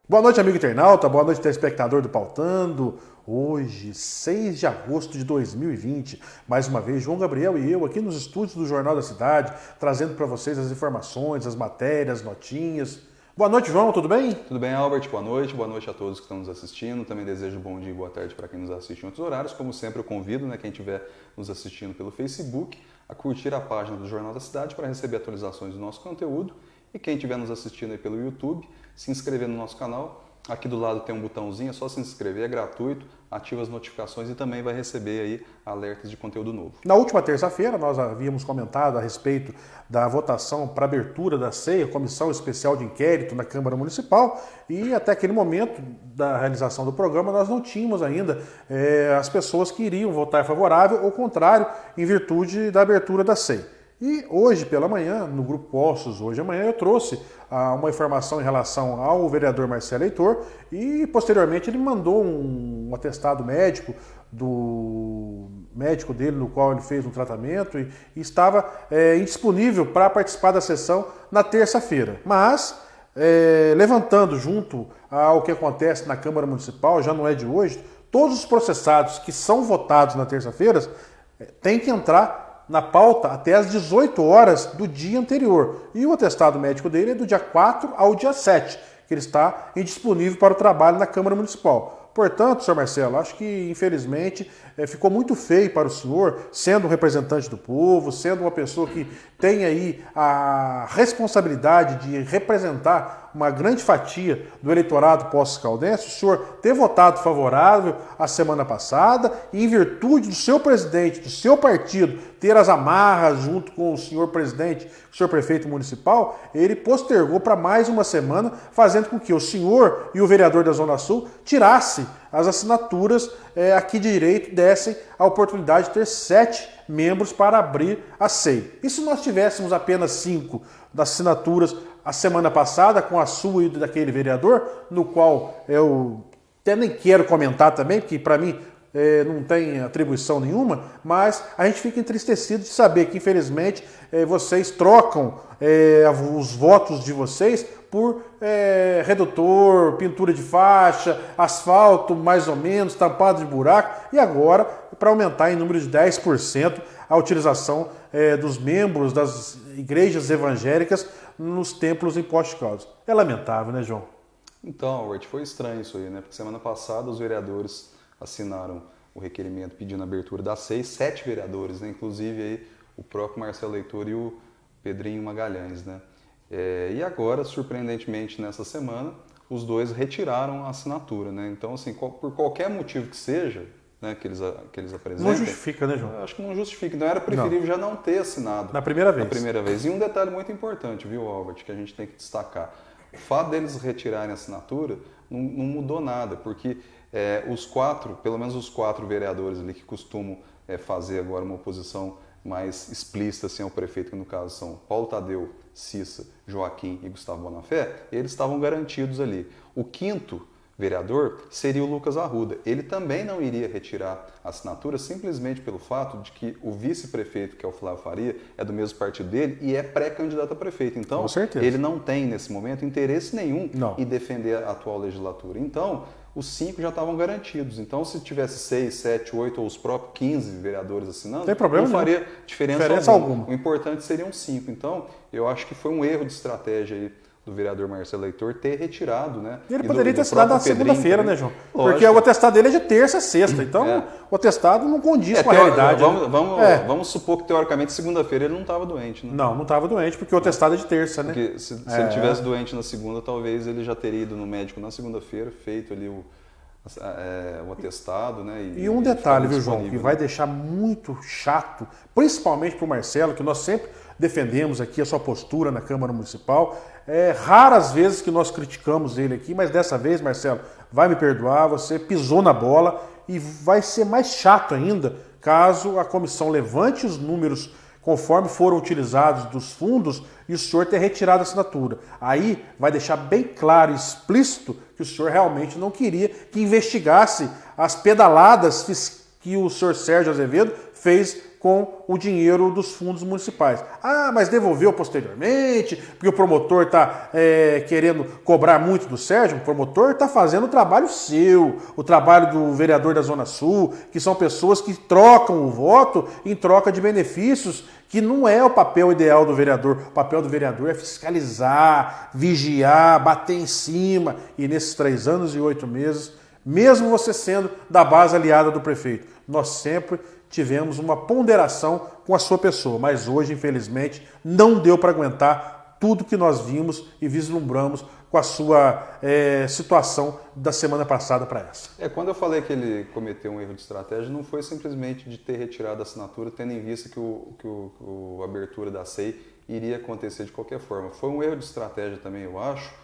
Boa noite, amigo internauta, boa noite, telespectador do Pautando. Hoje, 6 de agosto de 2020, mais uma vez, João Gabriel e eu aqui nos estúdios do Jornal da Cidade, trazendo para vocês as informações, as matérias, notinhas. Boa noite, João, tudo bem? Tudo bem, Albert, boa noite a todos que estão nos assistindo. Também desejo bom dia e boa tarde para quem nos assiste em outros horários. Como sempre, eu convido quem estiver nos assistindo pelo Facebook a curtir a página do Jornal da Cidade para receber atualizações do nosso conteúdo. E quem estiver nos assistindo aí pelo YouTube, se inscrever no nosso canal. Aqui do lado tem um botãozinho, é só se inscrever, é gratuito, ativa as notificações e também vai receber aí alertas de conteúdo novo. Na última terça-feira nós havíamos comentado a respeito da votação para abertura da CEI, Comissão Especial de Inquérito na Câmara Municipal, e até aquele momento da realização do programa nós não tínhamos ainda as pessoas que iriam votar favorável ou contrário em virtude da abertura da CEI. E hoje pela manhã, no Grupo Postos, hoje amanhã, eu trouxe uma informação em relação ao vereador Marcelo Heitor e posteriormente ele mandou um atestado médico do médico dele, no qual ele fez um tratamento e estava indisponível para participar da sessão na terça-feira. Mas, levantando junto ao que acontece na Câmara Municipal, já não é de hoje, todos os processados que são votados na terça-feira têm que entrar na pauta até às 18 horas do dia anterior. E o atestado médico dele é do dia 4 ao dia 7, que ele está indisponível para o trabalho na Câmara Municipal. Portanto, senhor Marcelo, acho que, infelizmente, ficou muito feio para o senhor, sendo um representante do povo, sendo uma pessoa que tem aí a responsabilidade de representar uma grande fatia do eleitorado Poços Caldense, o senhor ter votado favorável a semana passada e, em virtude do seu presidente, do seu partido, ter as amarras junto com o senhor presidente, o senhor prefeito municipal, ele postergou para mais uma semana, fazendo com que o senhor e o vereador da Zona Sul tirassem as assinaturas aqui de direito, dessem a oportunidade de ter 7 membros para abrir a CEI. E se nós tivéssemos apenas 5 das assinaturas a semana passada, com a sua e daquele vereador, no qual eu até nem quero comentar também, porque para mim não tem atribuição nenhuma, mas a gente fica entristecido de saber que, infelizmente, vocês trocam os votos de vocês por redutor, pintura de faixa, asfalto mais ou menos, tampado de buraco, e agora, para aumentar em número de 10% a utilização dos membros das igrejas evangélicas nos templos em Poços de Caldas. É lamentável, né, João? Então, Albert, foi estranho isso aí, né? Porque semana passada os vereadores assinaram o requerimento pedindo a abertura da CEI, 7 vereadores, né? Inclusive aí o próprio Marcelo Heitor e o Pedrinho Magalhães, né? E agora, surpreendentemente, nessa semana, os dois retiraram a assinatura, né? Então, assim, por qualquer motivo que seja, né, que eles apresentem... Não justifica, né, João? Eu acho que não justifica. Então era preferível já não ter assinado. Na primeira vez. Na primeira vez. E um detalhe muito importante, viu, Albert, que a gente tem que destacar. O fato deles retirarem a assinatura não mudou nada, porque pelo menos os 4 vereadores ali que costumam fazer agora uma oposição mais explícita assim, ao prefeito, que no caso são Paulo Tadeu, Cissa, Joaquim e Gustavo Bonafé, eles estavam garantidos ali. O 5º vereador seria o Lucas Arruda. Ele também não iria retirar a assinatura simplesmente pelo fato de que o vice-prefeito, que é o Flávio Faria, é do mesmo partido dele e é pré-candidato a prefeito. Então, ele não tem, nesse momento, interesse nenhum em defender a atual legislatura. Então, os 5 já estavam garantidos. Então, se tivesse 6, 7, 8 ou os próprios 15 vereadores assinando, não faria diferença alguma. O importante seriam 5. Então, eu acho que foi um erro de estratégia aí do vereador Marcelo Heitor ter retirado, né? Ele poderia ter assinado na segunda-feira, né, João? Lógico. Porque o atestado dele é de terça a sexta, então o atestado não condiz com a realidade. Vamos supor que, teoricamente, segunda-feira ele não estava doente, né? Não estava doente, porque o atestado é de terça, né? Porque se ele tivesse doente na segunda, talvez ele já teria ido no médico na segunda-feira, feito ali o atestado, né? E um detalhe, viu, João, que vai deixar muito chato, principalmente para o Marcelo, que nós sempre defendemos aqui a sua postura na Câmara Municipal. Raras vezes que nós criticamos ele aqui, mas dessa vez, Marcelo, vai me perdoar, você pisou na bola e vai ser mais chato ainda caso a comissão levante os números conforme foram utilizados dos fundos e o senhor ter retirado a assinatura. Aí vai deixar bem claro e explícito que o senhor realmente não queria que investigasse as pedaladas que o senhor Sérgio Azevedo fez com o dinheiro dos fundos municipais. Ah, mas devolveu posteriormente, porque o promotor está querendo cobrar muito do Sérgio. O promotor está fazendo o trabalho seu, o trabalho do vereador da Zona Sul, que são pessoas que trocam o voto em troca de benefícios, que não é o papel ideal do vereador. O papel do vereador é fiscalizar, vigiar, bater em cima. E nesses 3 anos e 8 meses, mesmo você sendo da base aliada do prefeito, nós sempre tivemos uma ponderação com a sua pessoa, mas hoje, infelizmente, não deu para aguentar tudo que nós vimos e vislumbramos com a sua situação da semana passada para essa. Quando eu falei que ele cometeu um erro de estratégia, não foi simplesmente de ter retirado a assinatura, tendo em vista que a abertura da SEI iria acontecer de qualquer forma. Foi um erro de estratégia também, eu acho,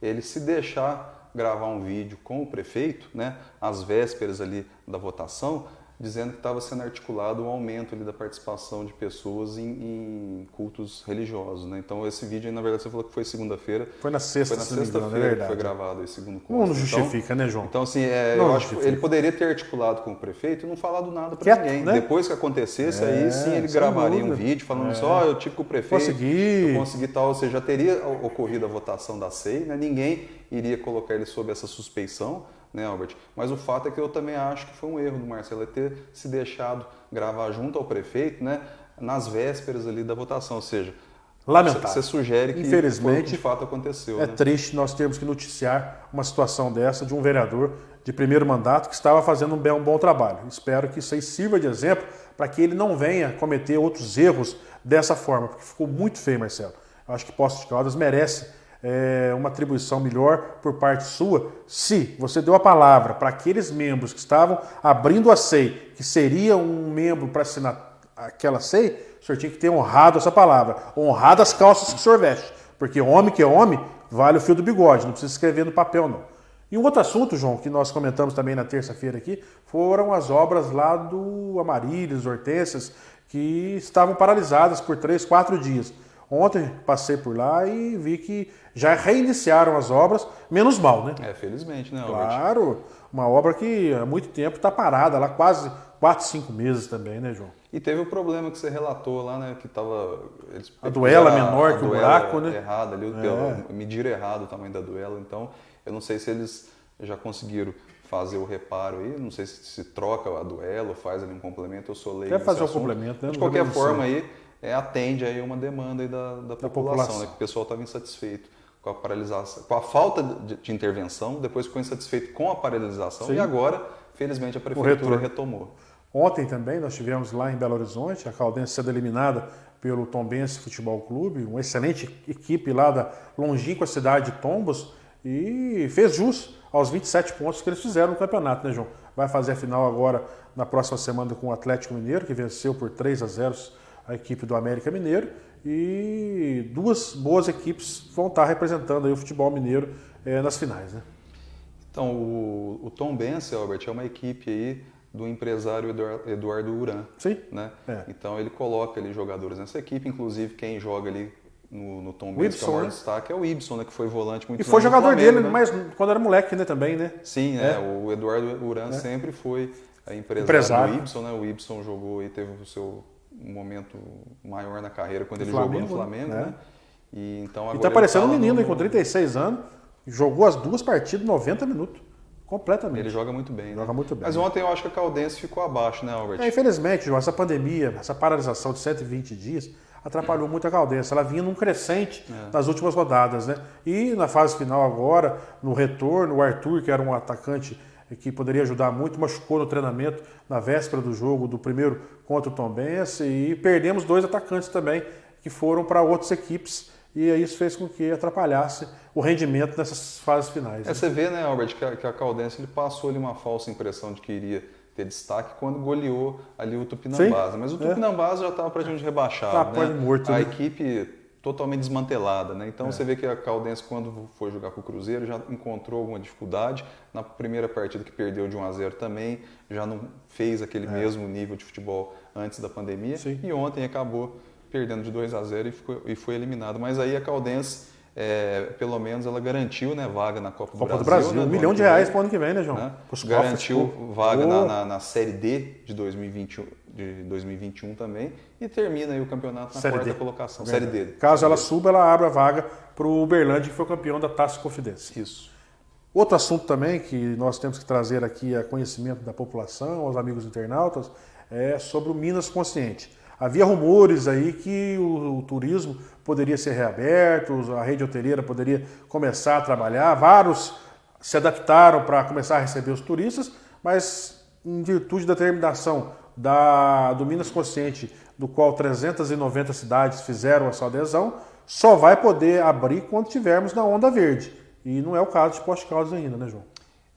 ele se deixar gravar um vídeo com o prefeito, né, às vésperas ali da votação, dizendo que estava sendo articulado um aumento ali da participação de pessoas em cultos religiosos, né? Então esse vídeo aí, na verdade, você falou que foi segunda-feira. Foi na sexta-feira que foi gravado esse segundo culto. Não justifica, né, João? Então, assim, eu acho que ele poderia ter articulado com o prefeito e não falado nada para ninguém. Né? Depois que acontecesse, aí sim ele gravaria um vídeo falando só, eu tive com o prefeito, eu consegui tal, ou seja, já teria ocorrido a votação da SEI, né? Ninguém iria colocar ele sob essa suspeição, né, Albert? Mas o fato é que eu também acho que foi um erro do Marcelo ter se deixado gravar junto ao prefeito, né, nas vésperas ali da votação, ou seja, lamentável. Você sugere que infelizmente, foi o que de fato aconteceu. É, né? Triste nós termos que noticiar uma situação dessa de um vereador de primeiro mandato que estava fazendo um bom trabalho. Espero que isso aí sirva de exemplo para que ele não venha cometer outros erros dessa forma, porque ficou muito feio, Marcelo. Eu acho que Poços de Caldas merece uma atribuição melhor por parte sua, se você deu a palavra para aqueles membros que estavam abrindo a SEI, que seria um membro para assinar aquela SEI, o senhor tinha que ter honrado essa palavra, honrado as calças que o senhor veste, porque homem que é homem vale o fio do bigode, não precisa escrever no papel não. E um outro assunto, João, que nós comentamos também na terça-feira aqui, foram as obras lá do Amarílis, Hortências, que estavam paralisadas por 3, 4 dias. Ontem passei por lá e vi que já reiniciaram as obras, menos mal, né? Felizmente, né, Albert? Claro, uma obra que há muito tempo está parada, lá quase 4, 5 meses também, né, João? E teve o problema que você relatou lá, né, que estava... A duela menor que o buraco, né? Errada ali, mediram errado o tamanho da duela, então eu não sei se eles já conseguiram fazer o reparo aí, não sei se troca a duela ou faz ali um complemento, eu sou leigo. Quer fazer o complemento, né? De qualquer forma aí, atende aí uma demanda aí da população, né, que o pessoal estava insatisfeito com a paralisação, com a falta de intervenção, depois ficou insatisfeito com a paralisação. Sim. E agora, felizmente, a prefeitura retomou. Ontem também nós tivemos lá em Belo Horizonte, a Caldense sendo eliminada pelo Tombense Futebol Clube, uma excelente equipe lá da longínqua cidade de Tombos, e fez jus aos 27 pontos que eles fizeram no campeonato, né, João? Vai fazer a final agora na próxima semana com o Atlético Mineiro, que venceu por 3-0 a equipe do América Mineiro, e 2 boas equipes vão estar representando aí o futebol mineiro nas finais, né? Então, o Tombense, Albert, é uma equipe aí do empresário Eduardo Uran. Sim. Né? Então ele coloca ali jogadores nessa equipe, inclusive quem joga ali no Tombense, que é o maior destaque, é o Ibson, né, que foi volante muito. E foi jogador Flamengo, dele, né? Mas quando era moleque, né, também, né? Sim, o Eduardo Uran sempre foi empresário do Ibson, né? O Ibson jogou e teve o seu momento maior na carreira quando ele jogou no Flamengo, né? E então agora tá parecendo um menino com 36 anos, jogou as 2 partidas 90 minutos. Completamente. Ele joga muito bem. Joga muito bem. Mas ontem eu acho que a Caldense ficou abaixo, né, Albert? Infelizmente, João, essa pandemia, essa paralisação de 120 dias atrapalhou muito a Caldense. Ela vinha num crescente nas últimas rodadas, né? E na fase final agora, no retorno, o Arthur, que era um atacante que poderia ajudar muito, machucou no treinamento na véspera do jogo do primeiro contra o Tombense, e perdemos 2 atacantes também que foram para outras equipes, e isso fez com que atrapalhasse o rendimento nessas fases finais. Você vê, né, Albert, que a Caldense ele passou ali uma falsa impressão de que iria ter destaque quando goleou ali o Tupinambás. Mas o Tupinambás já estava praticamente rebaixado. Morto, a equipe totalmente desmantelada, né? Então você vê que a Caldense, quando foi jogar com o Cruzeiro, já encontrou alguma dificuldade. Na primeira partida que perdeu de 1-0 também, já não fez aquele mesmo nível de futebol antes da pandemia. Sim. E ontem acabou perdendo de 2-0 e foi eliminado. Mas aí a Caldense, pelo menos, ela garantiu, né, vaga na Copa do Brasil. Né, R$1 milhão para o ano que vem, né, João? Né? Os Garantiu cofres, vaga na Série D de 2021 também e termina aí o campeonato na quarta colocação. Série D. Caso ela suba, ela abre a vaga para o Uberlândia, que foi campeão da Taça Confidência. Isso. Outro assunto também que nós temos que trazer aqui a conhecimento da população, aos amigos internautas, é sobre o Minas Consciente. Havia rumores aí que o turismo poderia ser reaberto, a rede hoteleira poderia começar a trabalhar, vários se adaptaram para começar a receber os turistas, mas em virtude da determinação do Minas Consciente, do qual 390 cidades fizeram a sua adesão, só vai poder abrir quando tivermos na onda verde. E não é o caso de Poste Caldas ainda, né, João?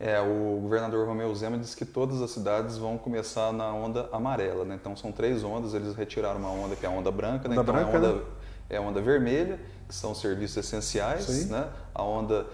O governador Romeu Zema disse que todas as cidades vão começar na onda amarela, né? Então são 3 ondas, eles retiraram uma onda que é a onda branca, né? Então é a onda vermelha, que são serviços essenciais, né? A onda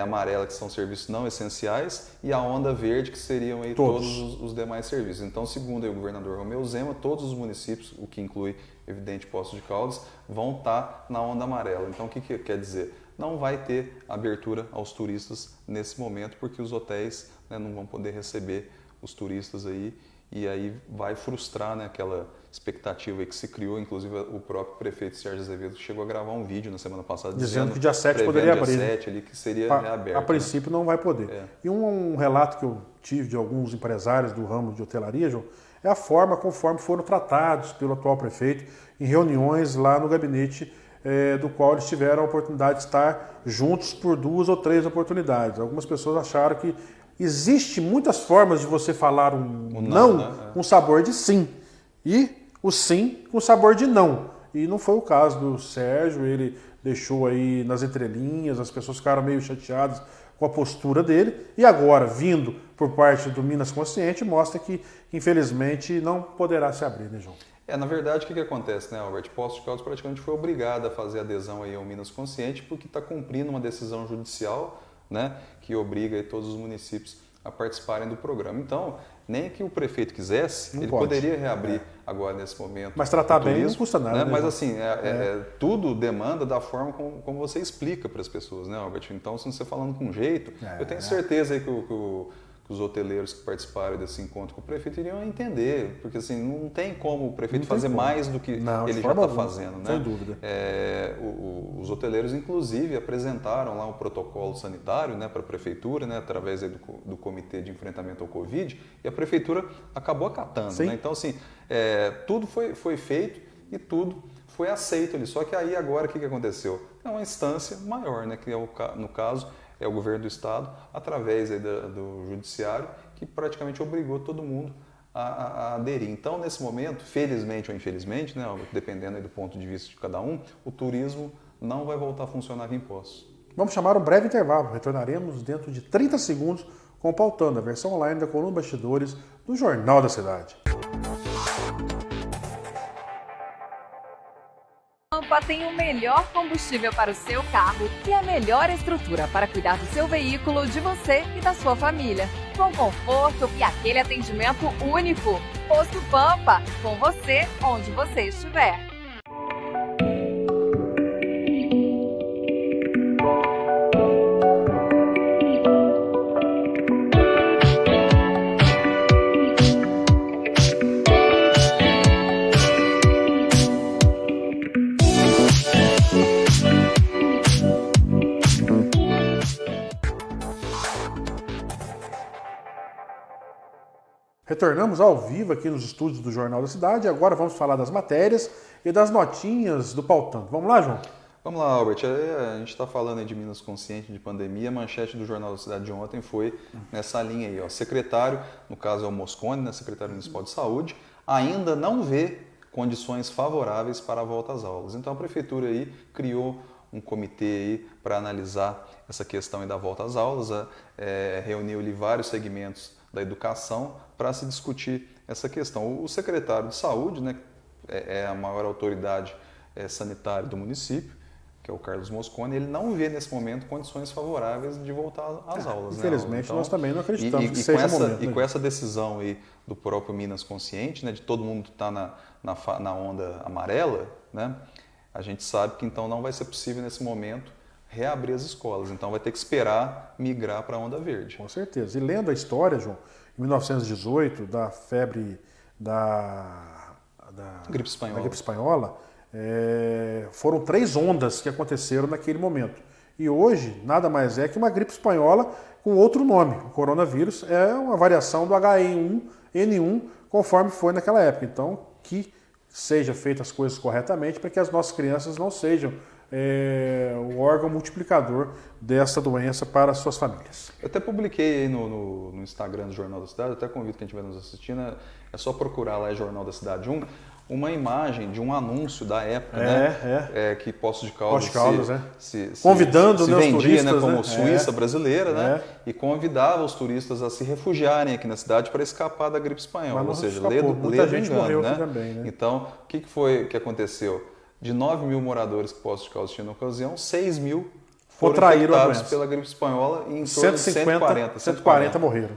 amarela, que são serviços não essenciais, e a onda verde, que seriam aí todos os demais serviços. Então, segundo aí o governador Romeu Zema, todos os municípios, o que inclui, evidente, Poços de Caldas, vão estar na onda amarela. Então, o que quer dizer? Não vai ter abertura aos turistas nesse momento, porque os hotéis, né, não vão poder receber os turistas aí, e aí vai frustrar, né, aquela expectativa aí que se criou. Inclusive o próprio prefeito Sérgio Azevedo chegou a gravar um vídeo na semana passada dizendo que dia 7 poderia abrir. Dia 7 ali, que seria reaberto. A princípio, né? Não vai poder. E um relato que eu tive de alguns empresários do ramo de hotelaria, João, é a forma conforme foram tratados pelo atual prefeito em reuniões lá no gabinete, do qual eles tiveram a oportunidade de estar juntos por 2 ou 3 oportunidades. Algumas pessoas acharam que existe muitas formas de você falar um não com sabor de sim e o sim com sabor de não. E não foi o caso do Sérgio, ele deixou aí nas entrelinhas, as pessoas ficaram meio chateadas com a postura dele, e agora, vindo por parte do Minas Consciente, mostra que, infelizmente, não poderá se abrir, né, João? Na verdade, o que acontece, né, Albert? Poços de Caldas praticamente foi obrigado a fazer adesão aí ao Minas Consciente porque está cumprindo uma decisão judicial, né, que obriga aí todos os municípios a participarem do programa. Então, nem que o prefeito quisesse, ele poderia reabrir agora nesse momento. Mas tratar bem não custa nada. Né? Mas assim, tudo demanda da forma como você explica para as pessoas, né, Albert? Então, se você falando com jeito, eu tenho certeza aí que os hoteleiros que participaram desse encontro com o prefeito iriam entender, porque assim, não tem como o prefeito fazer mais do que ele já está fazendo. Né? Sem dúvida. Os hoteleiros, inclusive, apresentaram lá um protocolo sanitário, né, para a prefeitura, né, através aí do Comitê de Enfrentamento ao Covid, e a prefeitura acabou acatando. Né? Então, assim, tudo foi feito e tudo foi aceito ali. Só que aí agora o que aconteceu? É uma instância maior, né, que no caso é o governo do estado, através aí do judiciário, que praticamente obrigou todo mundo a aderir. Então, nesse momento, felizmente ou infelizmente, né, dependendo aí do ponto de vista de cada um, o turismo não vai voltar a funcionar aqui em Poços. Vamos chamar um breve intervalo. Retornaremos dentro de 30 segundos com o Pautando, a versão online da coluna Bastidores do Jornal da Cidade. Pampa tem o melhor combustível para o seu carro e a melhor estrutura para cuidar do seu veículo, de você e da sua família. Com conforto e aquele atendimento único. Posto Pampa, com você onde você estiver. Retornamos ao vivo aqui nos estúdios do Jornal da Cidade. Agora vamos falar das matérias e das notinhas do Pautando. Vamos lá, João? Vamos lá, Albert. A gente está falando aí de Minas Consciente, de pandemia. A manchete do Jornal da Cidade de ontem foi nessa linha aí. Ó. Secretário, no caso é o Moscone, né, secretário municipal de saúde, ainda não vê condições favoráveis para a volta às aulas. Então a prefeitura aí criou um comitê aí para analisar essa questão aí da volta às aulas, reuniu ali vários segmentos da educação para se discutir essa questão. O secretário de saúde, né, é a maior autoridade sanitária do município, que é o Carlos Mosconi, ele não vê nesse momento condições favoráveis de voltar às aulas. Infelizmente, então, nós também não acreditamos que seja o momento. E com essa decisão aí do próprio Minas Consciente, né, de todo mundo estar na onda amarela, né, a gente sabe que então não vai ser possível nesse momento reabrir as escolas. Então vai ter que esperar migrar para a onda verde. Com certeza. E lendo a história, João, em 1918, da febre da gripe espanhola. Da gripe espanhola, foram 3 ondas que aconteceram naquele momento. E hoje, nada mais é que uma gripe espanhola com outro nome. O coronavírus é uma variação do H1N1, conforme foi naquela época. Então, que sejam feitas as coisas corretamente para que as nossas crianças não sejam o órgão multiplicador dessa doença para as suas famílias. Eu até publiquei aí no Instagram do Jornal da Cidade, até convido quem estiver nos assistindo, é só procurar lá, Jornal da Cidade 1, uma imagem de um anúncio da época, que Poços de Caldas, convidando se os vendia, turistas, né, como Suíça brasileira, né, e convidava os turistas a se refugiarem aqui na cidade para escapar da gripe espanhola. Ou seja, muita gente engano, morreu né? aqui também. Né? Então, o que foi que aconteceu? De 9 mil moradores que Poços de Caldas tinha na ocasião, 6 mil foram infectados pela gripe espanhola e em torno de 140 morreram.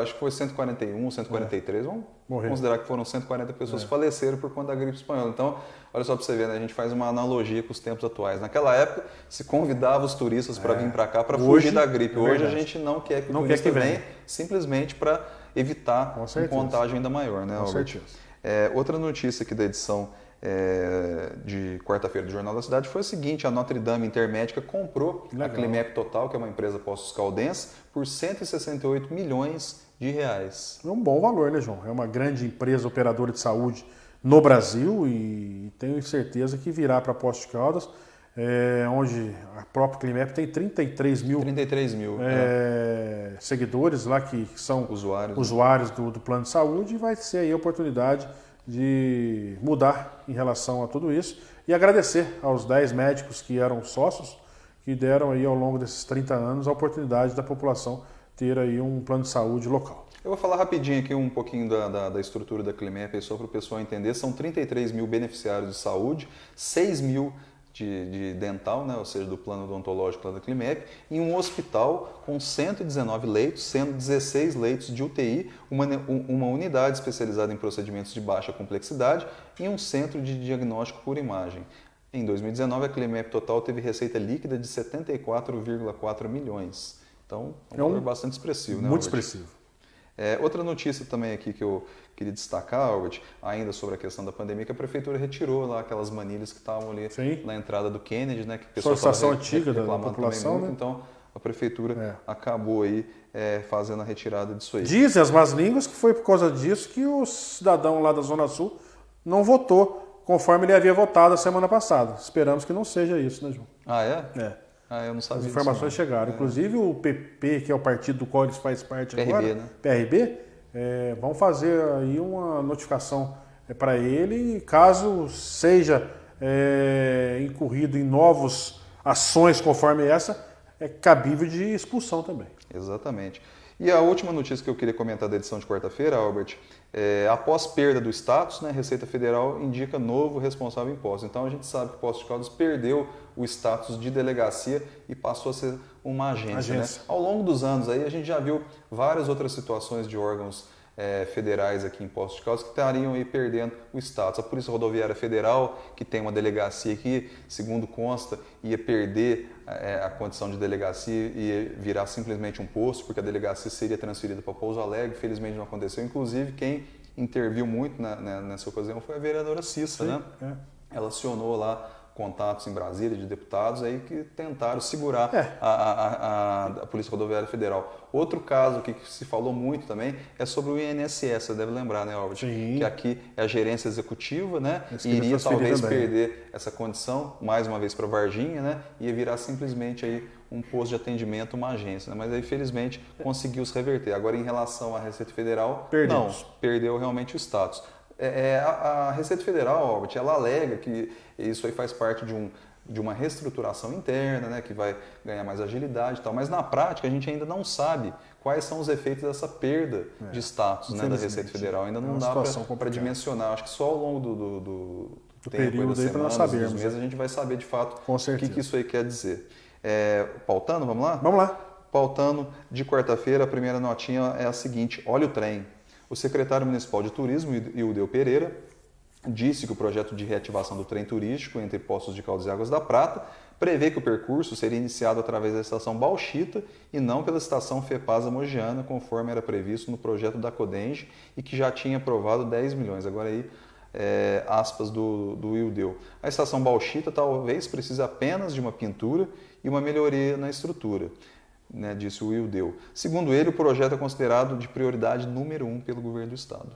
Acho que foi 141, 143, vamos considerar que foram 140 pessoas que faleceram por conta da gripe espanhola. Então, olha só para você ver, né? A gente faz uma analogia com os tempos atuais. Naquela época, se convidava os turistas para vir para cá para fugir da gripe. Hoje a gente não quer que o turista venha, simplesmente para evitar um contágio ainda maior. Né, Albert? Outra notícia aqui da edição de quarta-feira do Jornal da Cidade foi o seguinte: a Notre Dame Intermédica comprou a Climep Total, que é uma empresa Poços Caldense, por 168 milhões de reais. É um bom valor, né, João? É uma grande empresa operadora de saúde no Brasil e tenho certeza que virá para Poços de Caldas, onde a própria Climep tem 33 mil seguidores lá que são usuários do plano de saúde, e vai ser aí a oportunidade de mudar em relação a tudo isso e agradecer aos 10 médicos que eram sócios, que deram aí ao longo desses 30 anos a oportunidade da população ter aí um plano de saúde local. Eu vou falar rapidinho aqui um pouquinho da estrutura da Climep, só para o pessoal entender. São 33 mil beneficiários de saúde, 6 mil de dental, né, ou seja, do plano odontológico lá da Climep, em um hospital com 119 leitos, sendo 16 leitos de UTI, uma unidade especializada em procedimentos de baixa complexidade e um centro de diagnóstico por imagem. Em 2019, a Climep Total teve receita líquida de 74,4 milhões. Então, é um valor bastante expressivo, né, muito Albert? expressivo. Outra notícia também aqui que eu queria destacar, Albert, ainda sobre a questão da pandemia, que a prefeitura retirou lá aquelas manilhas que estavam ali na entrada do Kennedy, né, que o pessoal solicitação antiga da população, muito, né? Então a prefeitura acabou aí fazendo a retirada disso aí. Dizem as más línguas que foi por causa disso que o cidadão lá da Zona Sul não votou conforme ele havia votado a semana passada. Esperamos que não seja isso, né, João? Ah, é? Eu não sabia. As informações chegaram. Inclusive o PP, que é o partido do qual eles fazem parte PRB, agora, né? PRB, vão fazer aí uma notificação para ele, caso seja incorrido em novas ações conforme essa, é cabível de expulsão também. Exatamente. E a última notícia que eu queria comentar da edição de quarta-feira, Albert, após perda do status, né, a Receita Federal indica novo responsável em impostos. Então a gente sabe que Poços de Caldas perdeu o status de delegacia e passou a ser uma agência. Né? Ao longo dos anos aí a gente já viu várias outras situações de órgãos federais aqui em Poços de Caldas que estariam aí perdendo o status. A Polícia Rodoviária Federal, que tem uma delegacia aqui, segundo consta, ia perder a condição de delegacia e virar simplesmente um posto, porque a delegacia seria transferida para Pouso Alegre. Felizmente não aconteceu. Inclusive, quem interviu muito nessa ocasião foi a vereadora Cissa, né? Ela acionou lá contatos em Brasília de deputados aí que tentaram segurar a Polícia Rodoviária Federal. Outro caso que se falou muito também é sobre o INSS, você deve lembrar, né, Albert? Sim. Que aqui é a gerência executiva, né? E iria talvez perder essa condição, mais uma vez para Varginha, né? Ia virar simplesmente aí um posto de atendimento, uma agência, né? Mas aí felizmente conseguiu se reverter. Agora em relação à Receita Federal, não, perdeu realmente o status. A Receita Federal, Albert, ela alega que isso aí faz parte de uma reestruturação interna, né, que vai ganhar mais agilidade e tal, mas na prática a gente ainda não sabe quais são os efeitos dessa perda de status, né, da Receita Federal. Ainda não dá para dimensionar. Acho que só ao longo do período aí para nós sabermos. Dos meses, a gente vai saber de fato Com o certeza. que isso aí quer dizer. Pautando, vamos lá? Vamos lá. Pautando de quarta-feira, a primeira notinha é a seguinte: olha o trem. O secretário municipal de turismo, Ildeu Pereira, disse que o projeto de reativação do trem turístico entre Poços de Caldas e Águas da Prata prevê que o percurso seria iniciado através da estação Bauxita e não pela estação Fepasa Mogiana, conforme era previsto no projeto da Codenge e que já tinha aprovado 10 milhões. Agora aí, aspas do Ildeu. A estação Bauxita talvez precise apenas de uma pintura e uma melhoria na estrutura, né, disse o Ildeu. Segundo ele, o projeto é considerado de prioridade número 1 pelo governo do estado.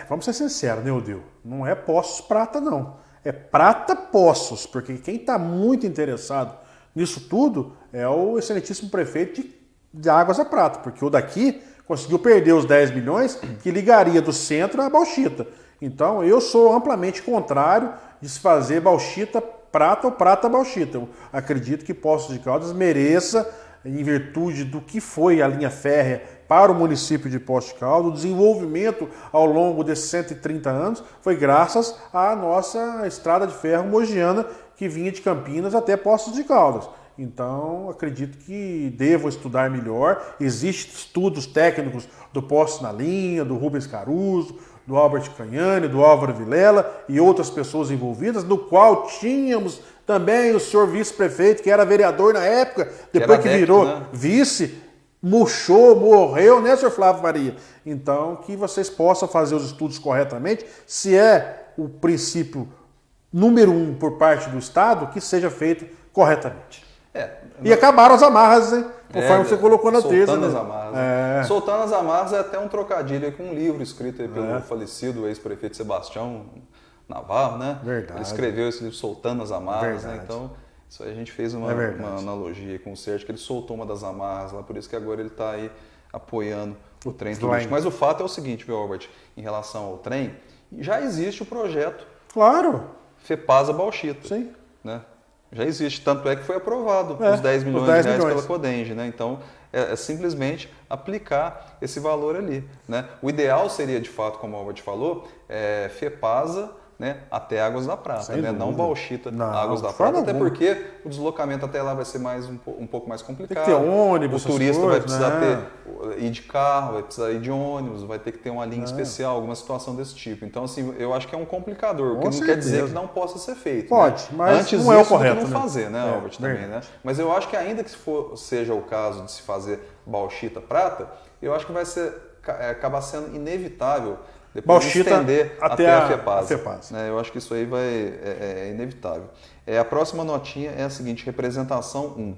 Vamos ser sinceros, né, Ildeu? Não é Poços Prata, não. É Prata Poços, porque quem está muito interessado nisso tudo é o excelentíssimo prefeito de Águas da Prata, porque o daqui conseguiu perder os 10 milhões que ligaria do centro à Bauxita. Então, eu sou amplamente contrário de se fazer Bauxita Prata ou Prata Bauxita. Eu acredito que Poços de Caldas mereça, em virtude do que foi a linha férrea para o município de Poços de Caldas, o desenvolvimento ao longo desses 130 anos foi graças à nossa estrada de ferro mogiana que vinha de Campinas até Poços de Caldas. Então, acredito que devo estudar melhor. Existem estudos técnicos do Poços na Linha, do Rubens Caruso, do Albert Canhane, do Álvaro Vilela e outras pessoas envolvidas, no qual tínhamos também o senhor vice-prefeito, que era vereador na época, depois que virou vice, murchou, morreu, né, senhor Flávio Faria? Então, que vocês possam fazer os estudos corretamente. Se é o princípio número 1 por parte do Estado, que seja feito corretamente. E acabaram as amarras, hein? Conforme você colocou na tese. Soltando as amarras. Soltando as amarras é até um trocadilho aí com um livro escrito aí pelo falecido ex-prefeito Sebastião Navarro, né? Verdade. Ele escreveu esse livro Soltando as Amarras, né? Então, isso aí a gente fez uma analogia com o Sérgio, que ele soltou uma das amarras lá, por isso que agora ele está aí apoiando o trem turístico. Mas o fato é o seguinte, viu, Albert? Em relação ao trem, já existe o projeto Fepasa Bauxita. Sim. Né? Já existe, tanto é que foi aprovado os 10 milhões de reais pela Codenge, né? Então, é simplesmente aplicar esse valor ali, né? O ideal seria, de fato, como o Albert falou, Fepasa, né, até Águas da Prata, né? Não Bauxita, Águas da Prata, até porque o deslocamento até lá vai ser um pouco mais complicado. Tem que ter ônibus, o turista vai precisar ir de carro, vai precisar ir de ônibus, vai ter que ter uma linha especial, alguma situação desse tipo. Então, assim, eu acho que é um complicador, o que não quer dizer que não possa ser feito. Pode, né? mas antes não é o disso, correto, do que não né? fazer, né, Albert, também, né? Mas eu acho que ainda que seja o caso de se fazer Bauxita Prata, eu acho que vai acabar sendo inevitável depois de estender até a Fepasa. Né? Eu acho que isso aí é inevitável. A próxima notinha é a seguinte, representação 1.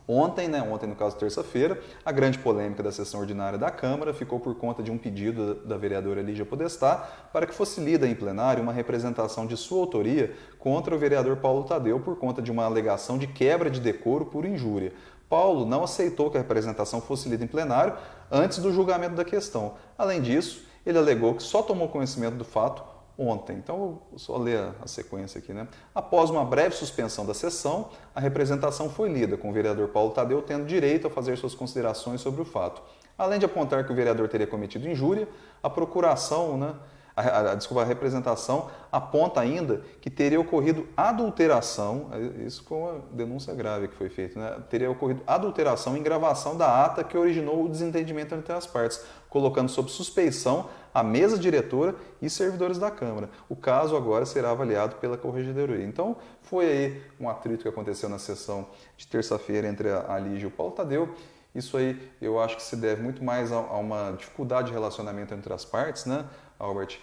Ontem, no caso terça-feira, a grande polêmica da sessão ordinária da Câmara ficou por conta de um pedido da vereadora Lígia Podestá para que fosse lida em plenário uma representação de sua autoria contra o vereador Paulo Tadeu por conta de uma alegação de quebra de decoro por injúria. Paulo não aceitou que a representação fosse lida em plenário antes do julgamento da questão. Além disso, ele alegou que só tomou conhecimento do fato ontem. Então, vou só ler a sequência aqui, né? Após uma breve suspensão da sessão, a representação foi lida, com o vereador Paulo Tadeu tendo direito a fazer suas considerações sobre o fato. Além de apontar que o vereador teria cometido injúria, a procuração, né? A representação aponta ainda que teria ocorrido adulteração, isso com uma denúncia grave que foi feita, né? Teria ocorrido adulteração em gravação da ata que originou o desentendimento entre as partes, colocando sob suspeição a mesa diretora e servidores da Câmara. O caso agora será avaliado pela Corregedoria. Então, foi aí um atrito que aconteceu na sessão de terça-feira entre a Lígia e o Paulo Tadeu. Isso aí eu acho que se deve muito mais a uma dificuldade de relacionamento entre as partes, né, Albert?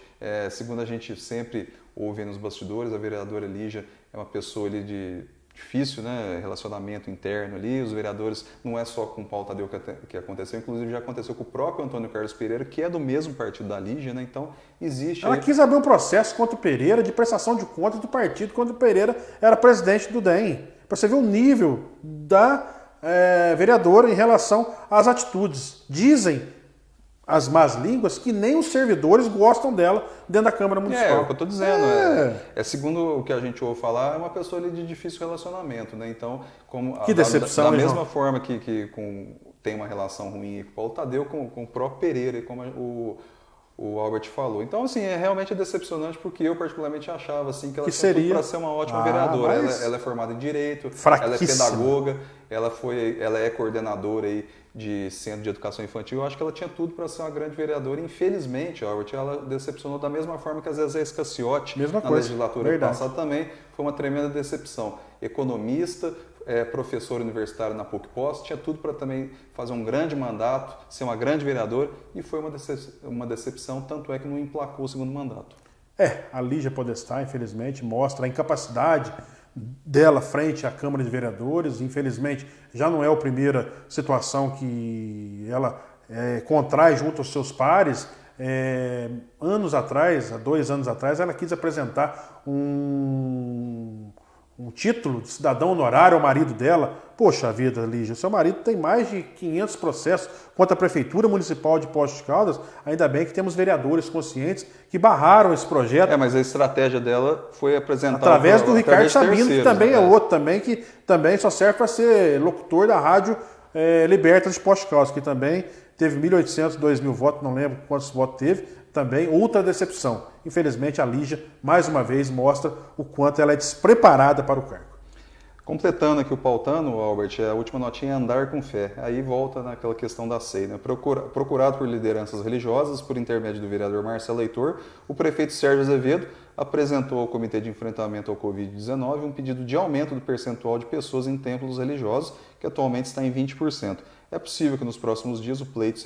Segundo a gente sempre ouve nos bastidores, a vereadora Lígia é uma pessoa ali de difícil, né, relacionamento interno ali, os vereadores, não é só com o Paulo Tadeu que aconteceu, inclusive já aconteceu com o próprio Antônio Carlos Pereira, que é do mesmo partido da Lígia, né, então existe... Ela quis abrir um processo contra o Pereira, de prestação de contas do partido, quando o Pereira era presidente do DEM, para você ver o nível da vereadora em relação às atitudes. Dizem as más línguas que nem os servidores gostam dela dentro da Câmara Municipal. É o que eu estou dizendo. Segundo o que a gente ouve falar, é uma pessoa ali de difícil relacionamento, né? Então, que decepção, da mesma forma que tem uma relação ruim com o Paulo Tadeu, com o próprio Pereira, como o Albert falou. Então, assim, é realmente decepcionante porque eu particularmente achava assim, que ela tinha seria tudo para ser uma ótima vereadora. mas Ela é formada em Direito, ela é pedagoga, ela é coordenadora aí de Centro de Educação Infantil. Eu acho que ela tinha tudo para ser uma grande vereadora. Infelizmente, Albert, ela decepcionou da mesma forma que a Zezé Scaciotti na legislatura passada também. Foi uma tremenda decepção. Economista, professor universitário na PUC-Pós, tinha tudo para também fazer um grande mandato, ser uma grande vereadora, e foi uma decepção, tanto é que não emplacou o segundo mandato. A Lígia Podestá, infelizmente, mostra a incapacidade dela frente à Câmara de Vereadores. Infelizmente, já não é a primeira situação que ela contrai junto aos seus pares. Anos atrás, há 2 anos atrás, ela quis apresentar um título de cidadão honorário ao marido dela. Poxa vida, Lígia, seu marido tem mais de 500 processos contra a Prefeitura Municipal de Poços de Caldas. Ainda bem que temos vereadores conscientes que barraram esse projeto. Mas a estratégia dela foi apresentar através do Ricardo Sabino, que também é outro, que também só serve para ser locutor da rádio Libertas de Poços de Caldas, que também teve 1.800, 2.000 votos, não lembro quantos votos teve. Também outra decepção. Infelizmente, a Lígia, mais uma vez, mostra o quanto ela é despreparada para o cargo. Completando aqui o pautano, Albert, a última notinha é andar com fé. Aí volta naquela questão da SEI, né? Procurado por lideranças religiosas, por intermédio do vereador Marcelo Leitor, o prefeito Sérgio Azevedo apresentou ao Comitê de Enfrentamento ao Covid-19 um pedido de aumento do percentual de pessoas em templos religiosos, que atualmente está em 20%. É possível que nos próximos dias o pleito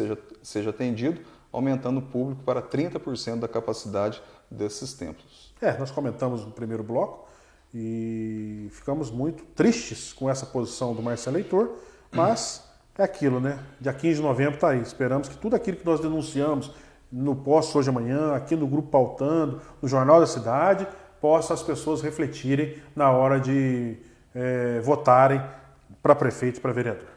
seja atendido, aumentando o público para 30% da capacidade desses templos. Nós comentamos no primeiro bloco e ficamos muito tristes com essa posição do Marcelo Leitor, mas é aquilo, né? Dia 15 de novembro está aí. Esperamos que tudo aquilo que nós denunciamos no Poço Hoje Amanhã, aqui no Grupo Pautando, no Jornal da Cidade, possa as pessoas refletirem na hora de votarem para prefeito e para vereador.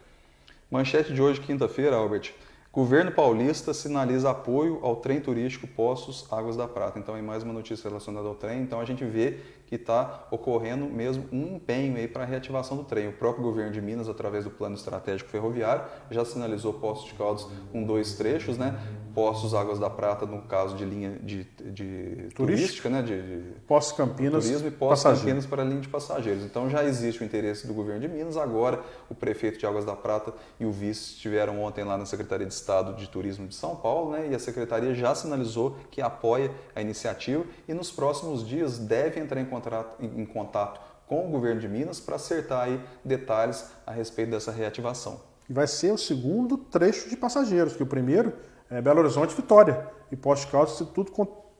Manchete de hoje, quinta-feira, Albert. Governo paulista sinaliza apoio ao trem turístico Poços Águas da Prata. Então, é mais uma notícia relacionada ao trem. Então, a gente vê que está ocorrendo mesmo um empenho aí para a reativação do trem. O próprio governo de Minas, através do Plano Estratégico Ferroviário, já sinalizou Poços de Caldas com 2 trechos, né? Poços Águas da Prata, no caso de linha de turística, né? De Poços Campinas, turismo, e Poços Campinas para a linha de passageiros. Então, já existe o interesse do governo de Minas. Agora, o prefeito de Águas da Prata e o vice estiveram ontem lá na Secretaria de Estado de Turismo de São Paulo, né? E a secretaria já sinalizou que apoia a iniciativa e nos próximos dias deve entrar em contato com o governo de Minas para acertar aí detalhes a respeito dessa reativação. E vai ser o segundo trecho de passageiros, que o primeiro é Belo Horizonte Vitória. E Poços de Caldas, se tudo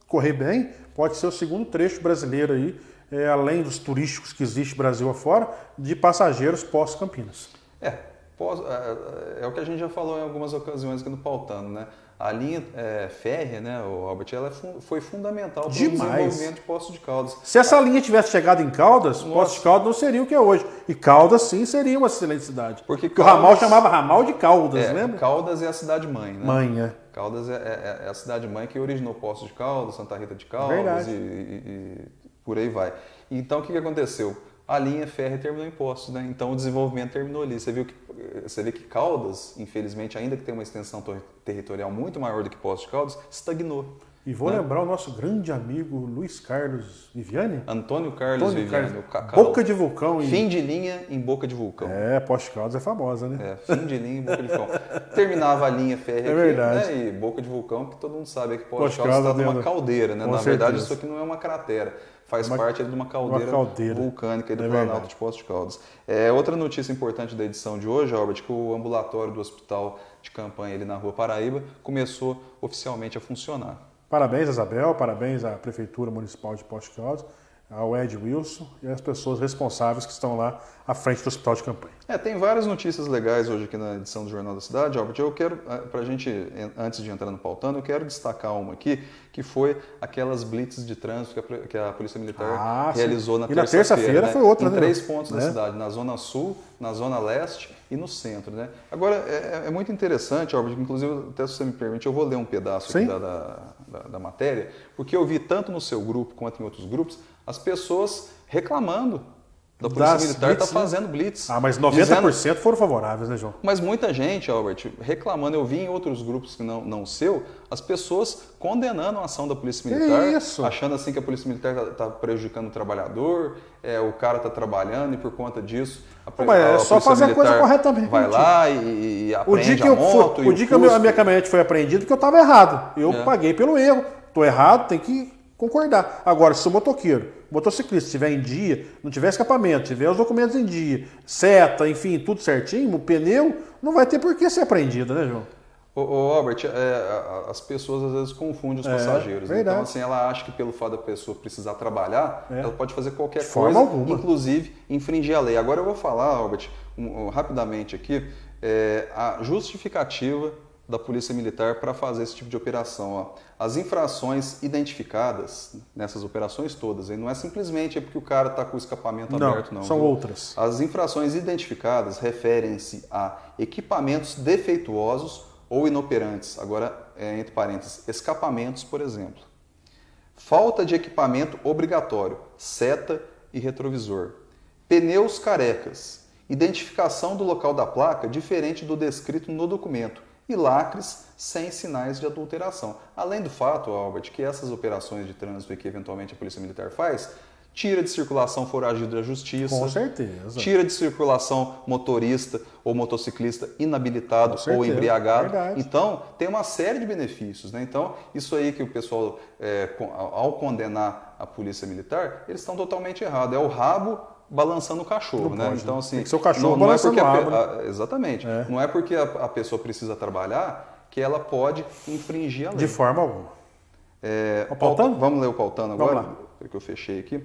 correr bem, pode ser o segundo trecho brasileiro aí, além dos turísticos que existe Brasil afora, de passageiros Poços-Campinas. É o que a gente já falou em algumas ocasiões aqui no Pautano, né? A linha férrea, né, Albert, ela foi fundamental para o desenvolvimento de Poços de Caldas. Se essa linha tivesse chegado em Caldas, Poços de Caldas não seria o que é hoje. E Caldas, sim, seria uma excelente cidade. Porque Caldas, o ramal chamava Ramal de Caldas, lembra? Caldas é a cidade-mãe, né? Mãe. Caldas é a cidade-mãe que originou Poços de Caldas, Santa Rita de Caldas e por aí vai. Então, o que aconteceu? A linha férrea terminou em Poços, né? Então o desenvolvimento terminou ali. Você vê que Caldas, infelizmente, ainda que tem uma extensão territorial muito maior do que Poços de Caldas, estagnou. E vou lembrar o nosso grande amigo Luiz Carlos Viviani. Antônio Carlos Viviani, o Cacau. Boca de vulcão. Fim de linha em Boca de vulcão. Poços de Caldas é famosa, né? Fim de linha em Boca de vulcão. Terminava a linha férrea aqui, verdade. Né? E Boca de vulcão, que todo mundo sabe que Poços de Caldas está numa caldeira, né? Na verdade, isso aqui não é uma cratera. Faz parte de uma caldeira vulcânica do Planalto de Poços de Caldas. Outra notícia importante da edição de hoje, Albert, que o ambulatório do Hospital de Campanha ali na Rua Paraíba começou oficialmente a funcionar. Parabéns, Isabel, parabéns à Prefeitura Municipal de Poços de Caldas, ao Ed Wilson e às pessoas responsáveis que estão lá à frente do Hospital de Campanha. Tem várias notícias legais hoje aqui na edição do Jornal da Cidade, Albert. Eu quero, para a gente, antes de entrar no pautando, eu quero destacar uma aqui, que foi aquelas blitzes de trânsito que a Polícia Militar realizou na terça-feira. E na terça-feira foi outra, em 3 pontos da cidade, na Zona Sul, na Zona Leste e no centro, né? Agora, é muito interessante, Albert, inclusive, até se você me permite, eu vou ler um pedaço aqui da matéria, porque eu vi tanto no seu grupo quanto em outros grupos, as pessoas reclamando da Polícia Militar está fazendo blitz. Ah, mas 90% foram favoráveis, né, João? Mas muita gente, Albert, reclamando, eu vi em outros grupos que não o seu, as pessoas condenando a ação da Polícia Militar, achando assim que a Polícia Militar está prejudicando o trabalhador, o cara está trabalhando e por conta disso é só fazer a coisa corretamente. Vai lá e apreende a moto. O dia que a minha caminhonete foi apreendida, que eu estava errado. Eu paguei pelo erro. Estou errado, tem que concordar. Agora, se o motociclista estiver em dia, não tiver escapamento, tiver os documentos em dia, seta, enfim, tudo certinho, o pneu não vai ter por que ser apreendido, né, João? Albert, as pessoas às vezes confundem os passageiros. Verdade. Então, assim, ela acha que pelo fato da pessoa precisar trabalhar, ela pode fazer qualquer forma coisa, alguma, inclusive infringir a lei. Agora eu vou falar, Albert, rapidamente aqui, a justificativa da Polícia Militar para fazer esse tipo de operação. Ó. As infrações identificadas nessas operações todas, não é simplesmente porque o cara está com o escapamento aberto, não. São outras. As infrações identificadas referem-se a equipamentos defeituosos ou inoperantes, agora, entre parênteses, escapamentos, por exemplo. Falta de equipamento obrigatório, seta e retrovisor. Pneus carecas, identificação do local da placa diferente do descrito no documento e lacres sem sinais de adulteração. Além do fato, Albert, que essas operações de trânsito que eventualmente a Polícia Militar faz, tira de circulação foragido da justiça. Com certeza. Tira de circulação motorista ou motociclista inabilitado ou embriagado. Verdade. Então, tem uma série de benefícios. Né? Então, isso aí que o pessoal, ao condenar a Polícia Militar, eles estão totalmente errados. É o rabo balançando o cachorro, não né? pode, Então, assim, tem que ser o cachorro balançando o rabo. Exatamente. Não é porque a pessoa precisa trabalhar que ela pode infringir a lei. De forma alguma. Pautano? Vamos ler o pautano agora? Que eu fechei aqui.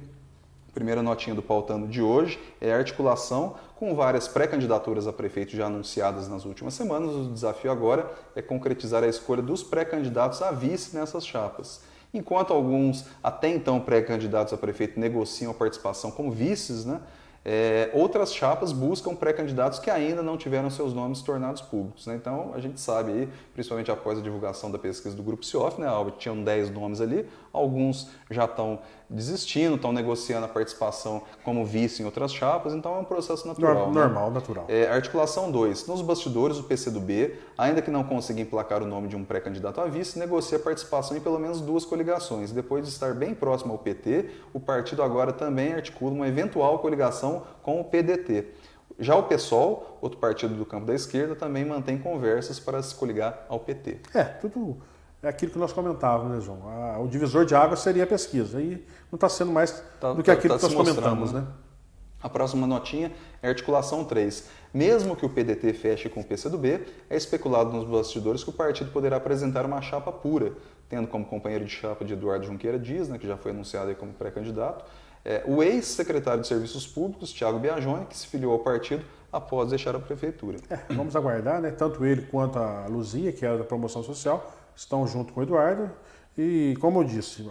Primeira notinha do pautano de hoje é a articulação com várias pré-candidaturas a prefeito já anunciadas nas últimas semanas. O desafio agora é concretizar a escolha dos pré-candidatos a vice nessas chapas. Enquanto alguns, até então pré-candidatos a prefeito, negociam a participação como vices, né? Outras chapas buscam pré-candidatos que ainda não tiveram seus nomes tornados públicos. Né? Então, a gente sabe aí, principalmente após a divulgação da pesquisa do Grupo Cioff, né, Albert, tinham 10 nomes ali, alguns já estão desistindo, estão negociando a participação como vice em outras chapas, então é um processo natural. Normal, né? Natural. Articulação 2. Nos bastidores, o PCdoB, ainda que não consiga emplacar o nome de um pré-candidato a vice, negocia a participação em pelo menos 2 coligações. Depois de estar bem próximo ao PT, o partido agora também articula uma eventual coligação com o PDT. Já o PSOL, outro partido do campo da esquerda, também mantém conversas para se coligar ao PT. Tudo é aquilo que nós comentávamos, né, João? O divisor de água seria a pesquisa. E não está sendo mais do que aquilo que nós comentamos, né? A próxima notinha é articulação 3. Mesmo que o PDT feche com o PCdoB, é especulado nos bastidores que o partido poderá apresentar uma chapa pura, tendo como companheiro de chapa de Eduardo Junqueira Dias, né, que já foi anunciado aí como pré-candidato, o ex-secretário de Serviços Públicos, Thiago Biagione, que se filiou ao partido após deixar a prefeitura. Vamos aguardar, né? Tanto ele quanto a Luzia, que era da promoção social, estão junto com o Eduardo. E, como eu disse,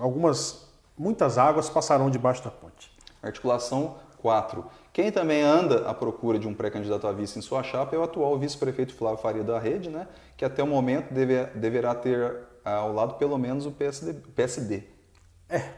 muitas águas passarão debaixo da ponte. Articulação 4. Quem também anda à procura de um pré-candidato a vice em sua chapa é o atual vice-prefeito Flávio Faria da Rede, né? Que até o momento deverá ter ao lado pelo menos o PSD.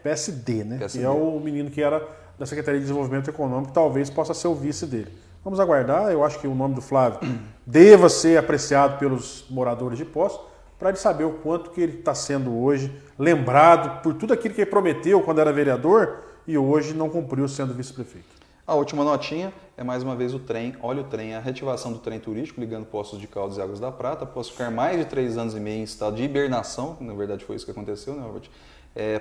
PSD, né? PSD. Que é o menino que era da Secretaria de Desenvolvimento Econômico, talvez possa ser o vice dele. Vamos aguardar, eu acho que o nome do Flávio deva ser apreciado pelos moradores de Poços, para ele saber o quanto que ele está sendo hoje lembrado por tudo aquilo que ele prometeu quando era vereador e hoje não cumpriu sendo vice-prefeito. A última notinha é mais uma vez o trem. Olha o trem, a reativação do trem turístico ligando Poços de Caldas e Águas da Prata, após ficar mais de 3 anos e meio em estado de hibernação, na verdade foi isso que aconteceu, né, Albert?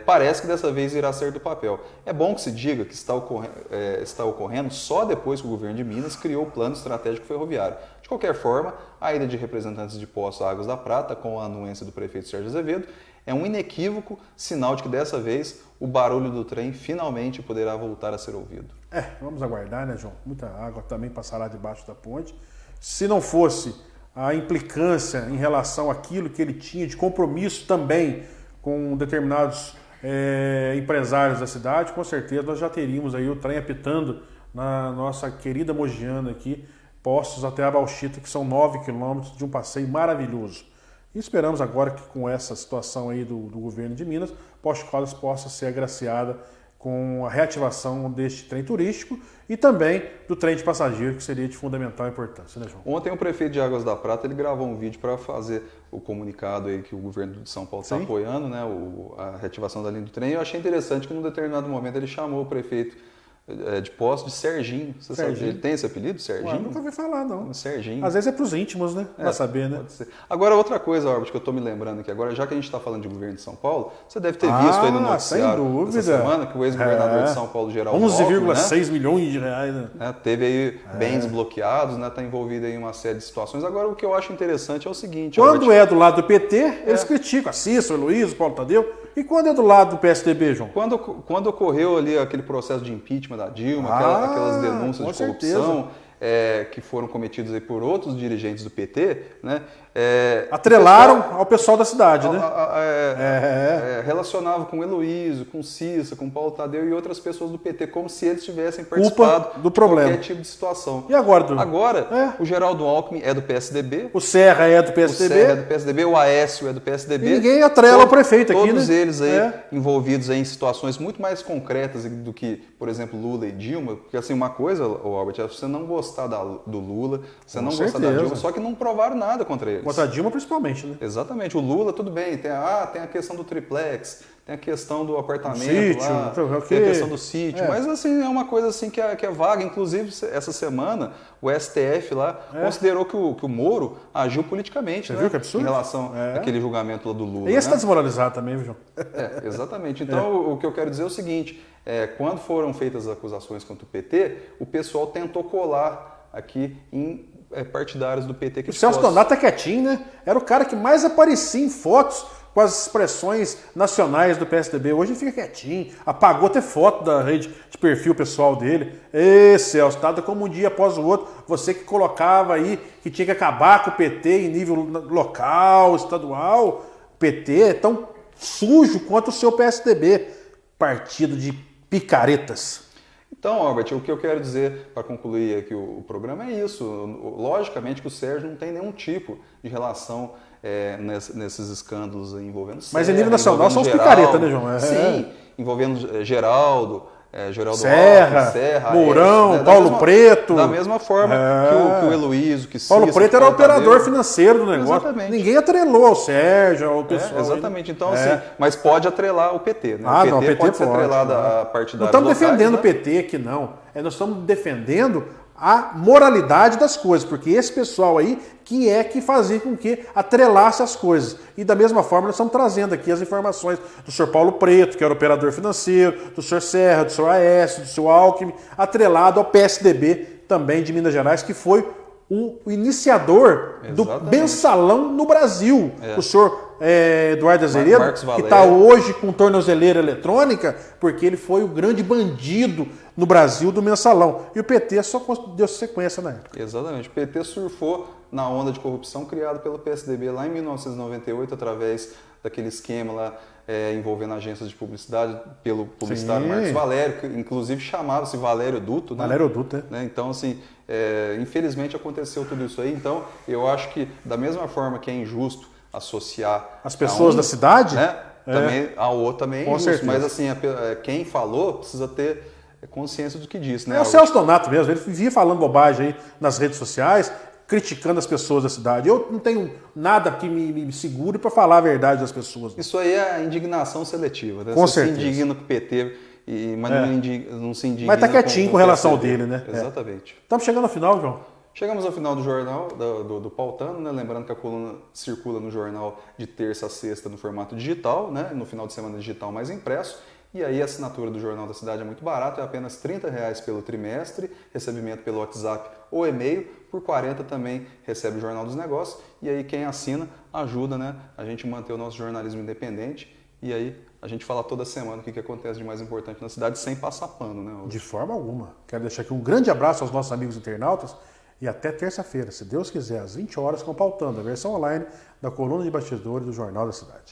Parece que dessa vez irá sair do papel. É bom que se diga que está ocorrendo só depois que o governo de Minas criou o Plano Estratégico Ferroviário. De qualquer forma, a ida de representantes de Poços a Águas da Prata, com a anuência do prefeito Sérgio Azevedo, é um inequívoco sinal de que dessa vez o barulho do trem finalmente poderá voltar a ser ouvido. Vamos aguardar, né, João? Muita água também passará debaixo da ponte. Se não fosse a implicância em relação àquilo que ele tinha de compromisso também com determinados empresários da cidade, com certeza nós já teríamos aí o trem apitando na nossa querida Mogiana aqui, Poços até a Bauxita, que são 9 quilômetros de um passeio maravilhoso. E esperamos agora que com essa situação aí do governo de Minas, Poços de Caldas possa ser agraciada com a reativação deste trem turístico e também do trem de passageiro, que seria de fundamental importância, né, João? Ontem o prefeito de Águas da Prata ele gravou um vídeo para fazer o comunicado aí que o governo de São Paulo está apoiando, né, a reativação da linha do trem. Eu achei interessante que num determinado momento ele chamou o prefeito de Poços de Serginho. Você sabe, ele tem esse apelido, Serginho? Ué, nunca ouvi falar, não. Serginho. Às vezes é para os íntimos, né? Pra saber, né? Pode ser. Agora, outra coisa, Orbit, que eu estou me lembrando aqui agora, já que a gente está falando de governo de São Paulo, você deve ter visto aí no noticiário essa semana que o ex-governador de São Paulo, Geraldo Alckmin, 11,6 milhões de reais, né? Teve aí bens bloqueados, né? Está envolvido em uma série de situações. Agora, o que eu acho interessante é o seguinte... Quando é do lado do PT, eles criticam a Cícero, o Luiz, o Paulo Tadeu. E quando é do lado do PSDB, João? Quando ocorreu ali aquele processo de impeachment da Dilma, aquelas denúncias de corrupção que foram cometidas aí por outros dirigentes do PT, né? Atrelaram ao pessoal da cidade, né? Relacionava com o Heloísio, com o Cissa, com o Paulo Tadeu e outras pessoas do PT, como se eles tivessem participado do problema. De qualquer tipo de situação. E agora? Agora, o Geraldo Alckmin é do PSDB. O Serra é do PSDB. O Aécio é do PSDB. E ninguém atrela o prefeito aqui, né? Todos eles aí envolvidos aí em situações muito mais concretas do que, por exemplo, Lula e Dilma. Porque assim, uma coisa, Albert, é você não gostar do Lula, você não gostar da Dilma, só que não provaram nada contra eles. Contra a Dilma, principalmente, né? Exatamente. O Lula, tudo bem, tem a questão do triplex, tem a questão do apartamento sítio, lá, tem a questão do sítio, mas assim, é uma coisa assim que é vaga. Inclusive, essa semana, o STF lá considerou que o Moro agiu politicamente, viu que absurdo? Em relação àquele julgamento lá do Lula. E esse está desmoralizado também, viu, João? Exatamente. Então, o que eu quero dizer é o seguinte, quando foram feitas as acusações contra o PT, o pessoal tentou colar aqui em partidários do PT que o Celso Donato tá quietinho, né? Era o cara que mais aparecia em fotos com as expressões nacionais do PSDB. Hoje ele fica quietinho, apagou até foto da rede de perfil pessoal dele. Ê, Celso, nada como um dia após o outro. Você que colocava aí que tinha que acabar com o PT em nível local, estadual. O PT é tão sujo quanto o seu PSDB. Partido de picaretas. Então, Albert, o que eu quero dizer para concluir aqui o programa é isso. Logicamente que o Sérgio não tem nenhum tipo de relação nesses escândalos envolvendo Sérgio. Mas em nível nacional são os picaretas, né, João? Sim, envolvendo Geraldo Serra, Mourão, Paulo Preto. Da mesma forma que o Heloísio, que Paulo Preto era o operador financeiro do negócio. Exatamente. Ninguém atrelou ao Sérgio, ao pessoal. Exatamente. Então, assim, mas pode atrelar o PT, né? O PT pode ser atrelado a partidários. Não estamos defendendo o né? PT aqui, não. Nós estamos defendendo a moralidade das coisas, porque esse pessoal aí que fazia com que atrelasse as coisas. E da mesma forma nós estamos trazendo aqui as informações do senhor Paulo Preto, que era operador financeiro, do senhor Serra, do senhor Aécio, do senhor Alckmin, atrelado ao PSDB também de Minas Gerais, que foi o iniciador do mensalão no Brasil. O senhor Eduardo Azeredo, que está hoje com tornozeleira eletrônica, porque ele foi o grande bandido no Brasil do mensalão. E o PT só deu sequência na época. Exatamente. O PT surfou na onda de corrupção criada pelo PSDB lá em 1998, através daquele esquema lá envolvendo agências de publicidade pelo publicitário Marcos Valério, que inclusive chamava-se Valério Duto. Né? Valério Duto, né? Então, assim, infelizmente aconteceu tudo isso aí. Então, eu acho que da mesma forma que é injusto associar as pessoas da cidade, né? Também ao outro também é injusto. Certeza. Mas assim, quem falou precisa ter consciência do que disse, né? É o Celso Donato mesmo, ele vivia falando bobagem aí nas redes sociais, criticando as pessoas da cidade. Eu não tenho nada que me segure para falar a verdade das pessoas. Isso aí é a indignação seletiva, né? Com Você certeza. se indigna com o PT, mas não se indigna. Mas tá quietinho com relação ao dele, né? Exatamente. Estamos chegando ao final, João. Chegamos ao final do jornal, do Pautano, né? Lembrando que a coluna circula no jornal de terça a sexta no formato digital, né? No final de semana digital mais impresso. E aí a assinatura do Jornal da Cidade é muito barata, é apenas R$ 30 pelo trimestre, recebimento pelo WhatsApp ou e-mail, por 40 também recebe o Jornal dos Negócios, e aí quem assina ajuda, né, a gente manter o nosso jornalismo independente, e aí a gente fala toda semana o que acontece de mais importante na cidade sem passar pano, né? De forma alguma. Quero deixar aqui um grande abraço aos nossos amigos internautas e até terça-feira, se Deus quiser, às 20 horas, com Pautando, a versão online da coluna de bastidores do Jornal da Cidade.